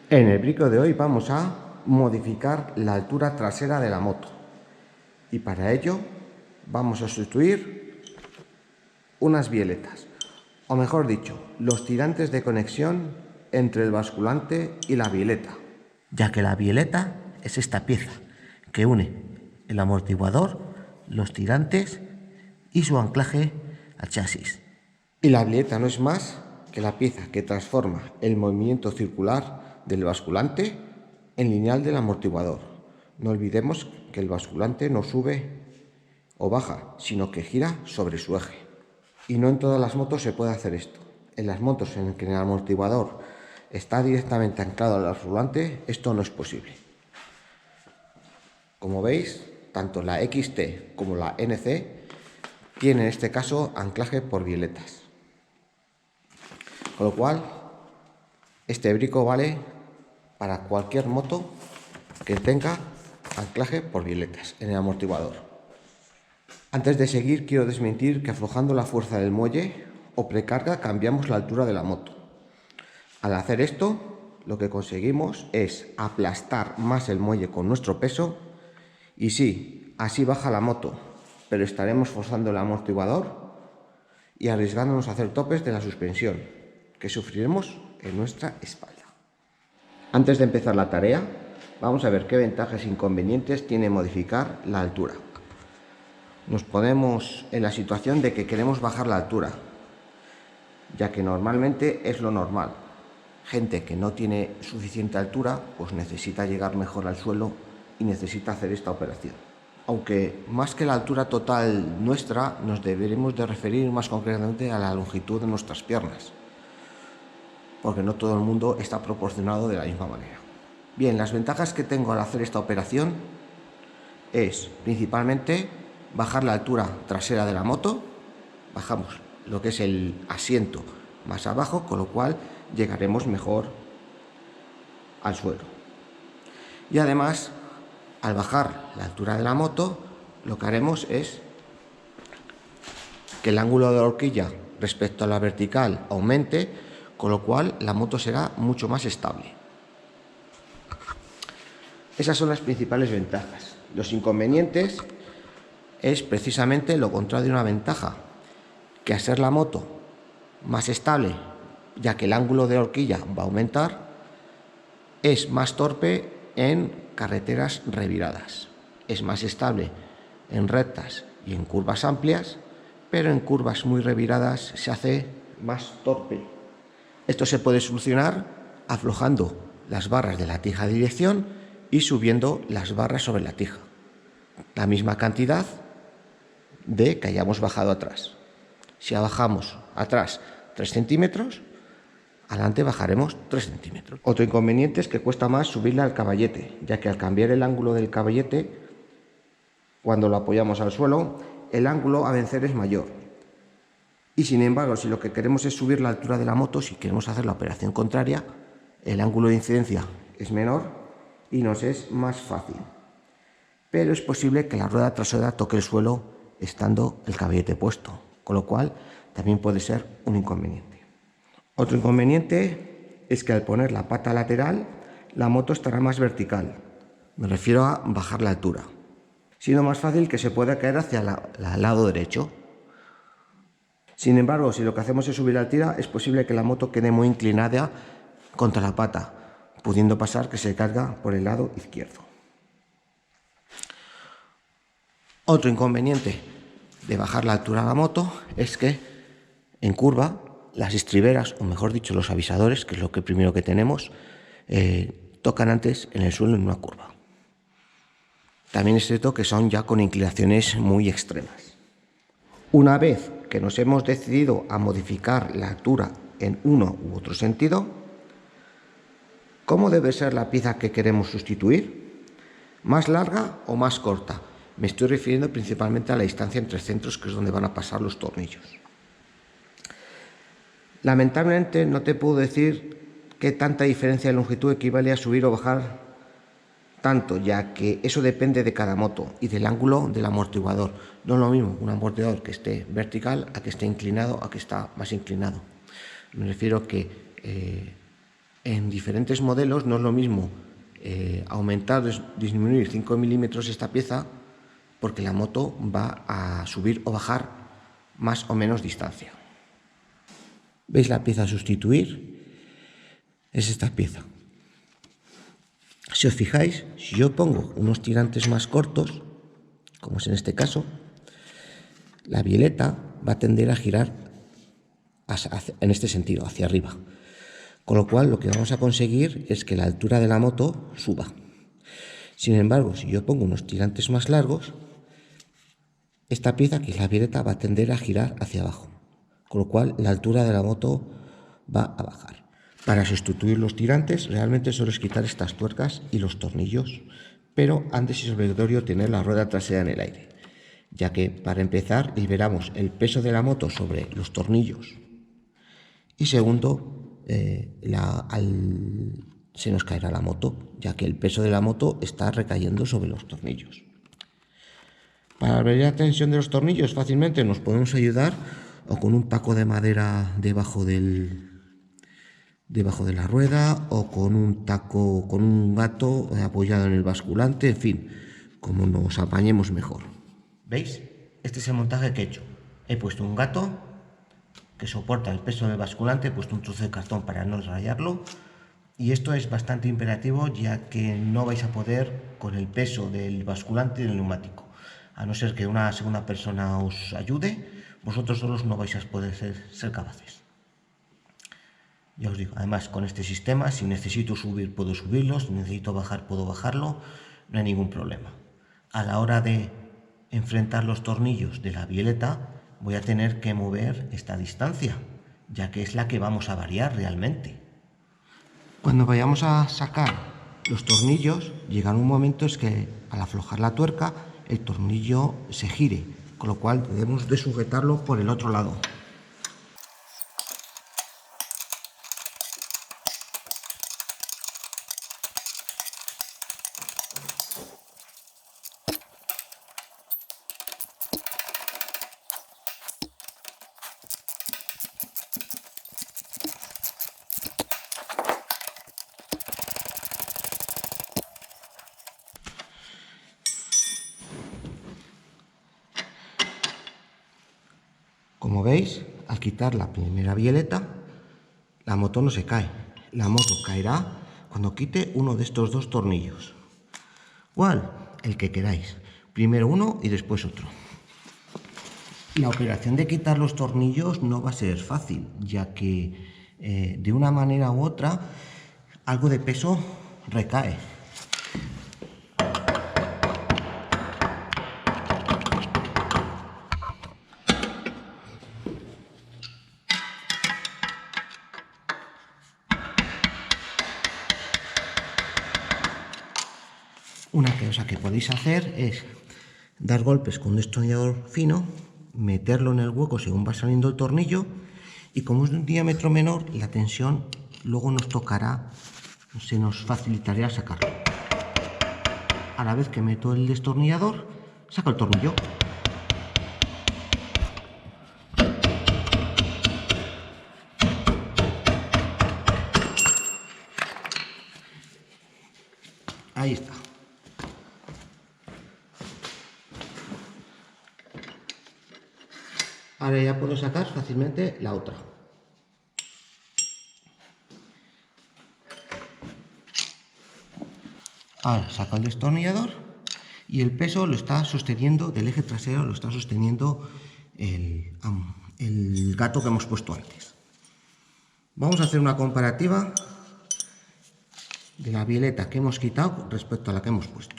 En el brico de hoy vamos a modificar la altura trasera de la moto y para ello vamos a sustituir unas bieletas, o mejor dicho, los tirantes de conexión entre el basculante y la bieleta, ya que la bieleta es esta pieza que une el amortiguador, los tirantes y su anclaje al chasis. Y la bieleta no es más que la pieza que transforma el movimiento circular del basculante en lineal del amortiguador. No olvidemos que el basculante no sube o baja, sino que gira sobre su eje. Y no en todas las motos se puede hacer esto. En las motos en las que el amortiguador está directamente anclado al basculante, esto no es posible. Como veis, tanto la XT como la NC tienen en este caso anclaje por bieletas. Con lo cual, este brico vale para cualquier moto que tenga anclaje por bieletas en el amortiguador. Antes de seguir, quiero desmentir que aflojando la fuerza del muelle o precarga cambiamos la altura de la moto. Al hacer esto, lo que conseguimos es aplastar más el muelle con nuestro peso y sí, así baja la moto, pero estaremos forzando el amortiguador y arriesgándonos a hacer topes de la suspensión, que sufriremos en nuestra espalda. Antes de empezar la tarea, vamos a ver qué ventajas e inconvenientes tiene modificar la altura. Nos ponemos en la situación de que queremos bajar la altura, ya que normalmente es lo normal. Gente que no tiene suficiente altura, pues necesita llegar mejor al suelo y necesita hacer esta operación. Aunque más que la altura total nuestra, nos deberemos de referir más concretamente a la longitud de nuestras piernas, porque no todo el mundo está proporcionado de la misma manera. Bien, las ventajas que tengo al hacer esta operación es principalmente bajar la altura trasera de la moto, bajamos lo que es el asiento más abajo, con lo cual llegaremos mejor al suelo. Y además, al bajar la altura de la moto, lo que haremos es que el ángulo de la horquilla respecto a la vertical aumente, con lo cual la moto será mucho más estable. Esas son las principales ventajas. Los inconvenientes es precisamente lo contrario de una ventaja, que al ser la moto más estable, ya que el ángulo de horquilla va a aumentar, es más torpe en carreteras reviradas. Es más estable en rectas y en curvas amplias, pero en curvas muy reviradas se hace más torpe. Esto se puede solucionar aflojando las barras de la tija de dirección y subiendo las barras sobre la tija, la misma cantidad de que hayamos bajado atrás. Si bajamos atrás 3 centímetros, adelante bajaremos 3 centímetros. Otro inconveniente es que cuesta más subirla al caballete, ya que al cambiar el ángulo del caballete, cuando lo apoyamos al suelo, el ángulo a vencer es mayor. Y sin embargo, si lo que queremos es subir la altura de la moto, si queremos hacer la operación contraria, el ángulo de incidencia es menor y nos es más fácil. Pero es posible que la rueda trasera toque el suelo estando el caballete puesto, con lo cual también puede ser un inconveniente. Otro inconveniente es que al poner la pata lateral, la moto estará más vertical. Me refiero a bajar la altura, siendo más fácil que se pueda caer hacia el lado derecho. Sin embargo, si lo que hacemos es subir la tira, es posible que la moto quede muy inclinada contra la pata, pudiendo pasar que se carga por el lado izquierdo. Otro inconveniente de bajar la altura de la moto es que en curva las estriberas, o mejor dicho los avisadores, que es lo primero que tenemos, tocan antes en el suelo en una curva. También es cierto que son ya con inclinaciones muy extremas. Una vez que nos hemos decidido a modificar la altura en uno u otro sentido, ¿cómo debe ser la pieza que queremos sustituir? ¿Más larga o más corta? Me estoy refiriendo principalmente a la distancia entre centros, que es donde van a pasar los tornillos. Lamentablemente no te puedo decir qué tanta diferencia de longitud equivale a subir o bajar tanto, ya que eso depende de cada moto y del ángulo del amortiguador. No es lo mismo un amortiguador que esté vertical a que esté inclinado, a que está más inclinado. Me refiero que en diferentes modelos no es lo mismo aumentar o disminuir 5 milímetros esta pieza, porque la moto va a subir o bajar más o menos distancia. ¿Veis la pieza a sustituir? Es esta pieza. Si os fijáis, si yo pongo unos tirantes más cortos, como es en este caso, la bieleta va a tender a girar en este sentido, hacia arriba. Con lo cual lo que vamos a conseguir es que la altura de la moto suba. Sin embargo, si yo pongo unos tirantes más largos, esta pieza, que es la bieleta, va a tender a girar hacia abajo. Con lo cual la altura de la moto va a bajar. Para sustituir los tirantes realmente solo es quitar estas tuercas y los tornillos, pero antes es obligatorio tener la rueda trasera en el aire, ya que para empezar liberamos el peso de la moto sobre los tornillos y segundo, se nos caerá la moto, ya que el peso de la moto está recayendo sobre los tornillos. Para ver la tensión de los tornillos fácilmente nos podemos ayudar o con un taco de madera debajo de la rueda, o con un taco, con un gato apoyado en el basculante, en fin, como nos apañemos mejor. ¿Veis? Este es el montaje que he hecho. He puesto un gato que soporta el peso del basculante, he puesto un trozo de cartón para no rayarlo, y esto es bastante imperativo, ya que no vais a poder con el peso del basculante y del neumático. A no ser que una segunda persona os ayude, vosotros solos no vais a poder ser capaces. Ya os digo, además con este sistema, si necesito subir puedo subirlo, si necesito bajar puedo bajarlo, no hay ningún problema. A la hora de enfrentar los tornillos de la bieleta voy a tener que mover esta distancia, ya que es la que vamos a variar realmente. Cuando vayamos a sacar los tornillos, llegará un momento en que al aflojar la tuerca el tornillo se gire, con lo cual debemos de sujetarlo por el otro lado. Como veis, al quitar la primera bieleta, la moto no se cae. La moto caerá cuando quite uno de estos dos tornillos. ¿Cuál? El que queráis. Primero uno y después otro. La operación de quitar los tornillos no va a ser fácil, ya que de una manera u otra algo de peso recae. Una cosa que podéis hacer es dar golpes con un destornillador fino, meterlo en el hueco según va saliendo el tornillo, y como es de un diámetro menor, la tensión luego nos tocará, se nos facilitaría sacarlo. A la vez que meto el destornillador, saco el tornillo. Ahí está. Ahora ya puedo sacar fácilmente la otra. Ahora saco el destornillador y el peso lo está sosteniendo, del eje trasero lo está sosteniendo el gato que hemos puesto antes. Vamos a hacer una comparativa de la bieleta que hemos quitado respecto a la que hemos puesto.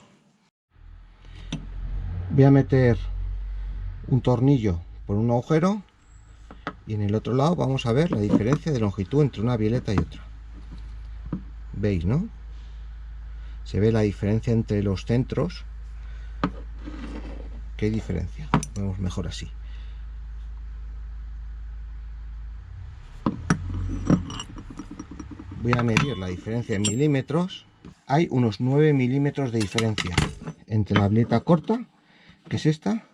Voy a meter un tornillo por un agujero y en el otro lado vamos a ver la diferencia de longitud entre una bieleta y otra. ¿Veis, no? Se ve la diferencia entre los centros. ¿Qué diferencia? Vemos mejor así. Voy a medir la diferencia en milímetros. Hay unos 9 milímetros de diferencia entre la bieleta corta, que es esta,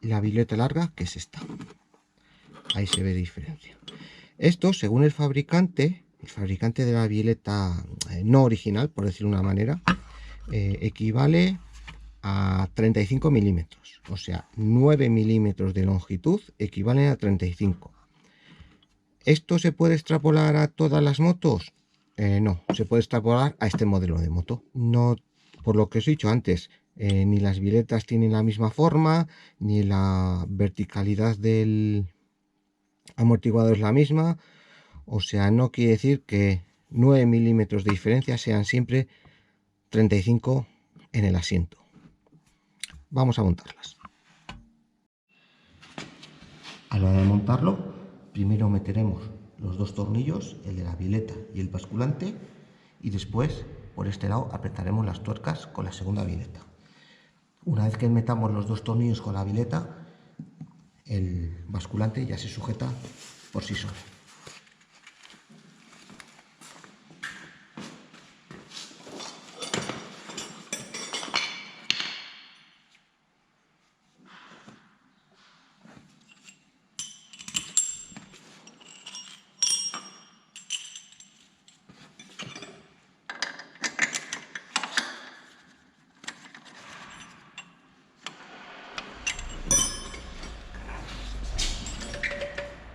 y la bieleta larga, que es esta. Ahí se ve la diferencia. Esto, según el fabricante, el fabricante de la bieleta no original, por decirlo de una manera, equivale a 35 milímetros. O sea, 9 milímetros de longitud equivalen a 35. ¿Esto se puede extrapolar a todas las motos? No, se puede extrapolar a este modelo de moto. No, por lo que os he dicho antes, ni las bieletas tienen la misma forma, ni la verticalidad del amortiguador es la misma. O sea, no quiere decir que 9 milímetros de diferencia sean siempre 35 en el asiento. Vamos a montarlas. A la hora de montarlo, primero meteremos los dos tornillos, el de la bieleta y el basculante, y después por este lado apretaremos las tuercas con la segunda bieleta. Una vez que metamos los dos tornillos con la bieleta, el basculante ya se sujeta por sí solo.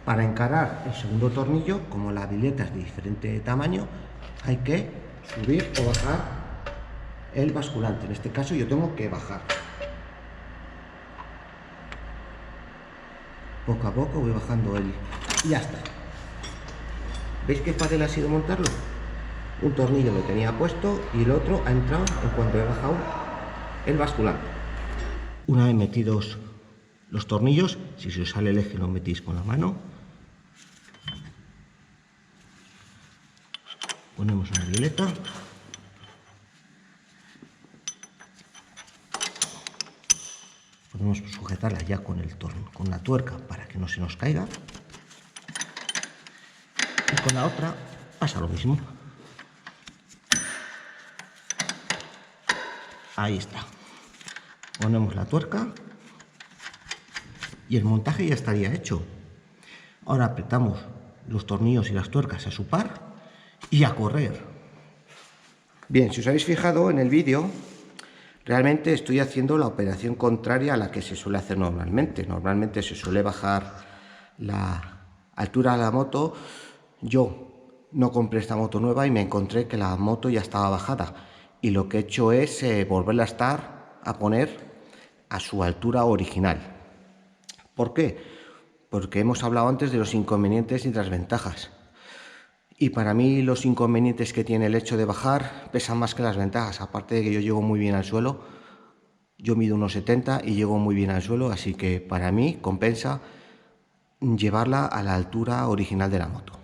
Para encarar el segundo tornillo, como la bileta es de diferente tamaño, hay que subir o bajar el basculante. En este caso yo tengo que bajar. Poco a poco voy bajando el... y ya está. ¿Veis qué fácil ha sido montarlo? Un tornillo lo tenía puesto y el otro ha entrado en cuanto he bajado el basculante. Una vez metidos los tornillos, si se os sale el eje lo metéis con la mano. Ponemos una bieleta. Podemos sujetarla ya con la tuerca para que no se nos caiga. Y con la otra pasa lo mismo. Ahí está. Ponemos la tuerca y el montaje ya estaría hecho. Ahora apretamos los tornillos y las tuercas a su par y a correr. Bien, si os habéis fijado en el vídeo, realmente estoy haciendo la operación contraria a la que se suele hacer normalmente. Normalmente se suele bajar la altura de la moto. Yo no compré esta moto nueva y me encontré que la moto ya estaba bajada. Y lo que he hecho es volverla a poner a su altura original. ¿Por qué? Porque hemos hablado antes de los inconvenientes y las ventajas. Y para mí los inconvenientes que tiene el hecho de bajar pesan más que las ventajas. Aparte de que yo llego muy bien al suelo, yo mido unos 70 y llego muy bien al suelo, así que para mí compensa llevarla a la altura original de la moto.